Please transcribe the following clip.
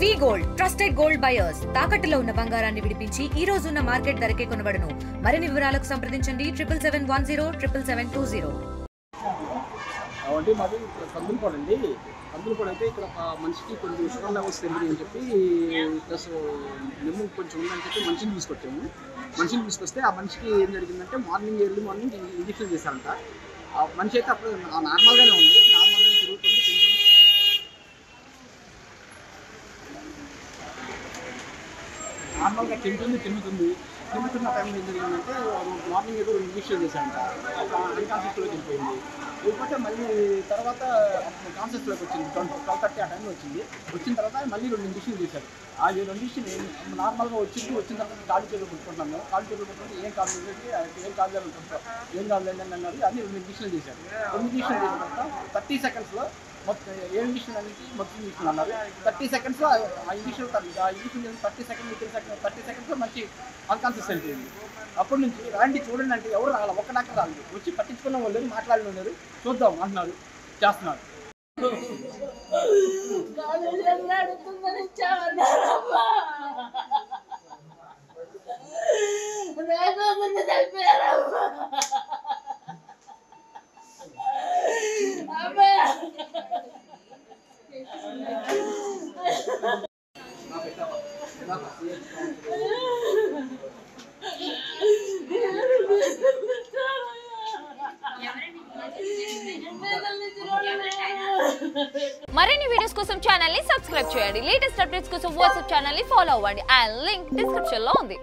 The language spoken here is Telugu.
వి గోల్డ్ ట్రస్టెడ్ గోల్డ్ బయర్స్ తాకట్టులో ఉన్న బంగారాన్ని విడిపించి ఈ రోజు ఉన్న మార్కెట్ ధరకే కొనబడును. మరిన్ని వివరాలకు సంప్రదించండి 77107720. అంటే మాది కందులపాడు అండి. కందులపాడు అయితే ఇక్కడ మనిషికి కొంచెం షుగర్ లెవెల్స్ పెరిగినాయి అని చెప్పి ప్లస్ నెమ్ము కొంచెం ఉందని చెప్పి మనిషిని తీసుకొచ్చాము. మనిషిని తీసుకొస్తే ఆ మనిషికి ఏం జరిగిందంటే ఎర్లీ మార్నింగ్ ఇంజక్షన్ చేశారంట. ఆ మనిషి అయితే అప్పుడు నార్మల్గానే ఉంది, నార్మల్గానే తిరుగుతుంది, నార్మల్గా తిరుగుతున్న టైంలో ఏం జరిగిందంటే మార్నింగ్ ఏదో ఇంజక్షన్ చేశారంట. అప్పుడు అన్కాన్షియస్లోకి వెళ్ళిపోయింది. లేకపోతే మళ్ళీ తర్వాత కాన్షియస్లోకి వచ్చింది. 12:30 ఆ టైంలో వచ్చిన తర్వాత మళ్ళీ 2 ఇంజక్షన్ చేశారు. ఆ 2 ఇంజక్షన్ నార్మల్గా వచ్చిన తర్వాత కాలు చేతులు కొట్టుకుంటున్నాము. కాలు చేతులు కొట్టుకుంటే ఏం కాదు ఏం కాదులేండి అన్నారు. అది 2 ఇంజక్షన్ చేశారు. 2 ఇంజక్షన్ చేసిన తర్వాత 30 సెకండ్స్లో మొత్తం 7 ఇంజక్షన్ అనేది మొత్తం ఇంజక్షన్ అన్నారు. 30 సెకండ్స్లో ఆ ఇంజక్షన్ 30 సెకండ్స్లో మంచి అన్కాన్షియస్ అయిపోయింది. అప్పటి నుంచి రాండి చూడండి అంటే ఎవరు రావాలి, ఒక్క డాక్టర్ రాలేదు. వచ్చి పట్టించుకున్న వాళ్ళు మాట్లాడిన ఉన్నారు, చూద్దాం అంటున్నారు, చేస్తున్నారు. మరిన్ని వీడియోస్ కోసం ఛానల్ ని సబ్స్క్రైబ్ చేయండి. లేటెస్ట్ అప్డేట్స్ కోసం వాట్సాప్ ఛానల్ ని ఫాలో అవ్వండి. ఆ లింక్ డిస్క్రిప్షన్ లో ఉంది.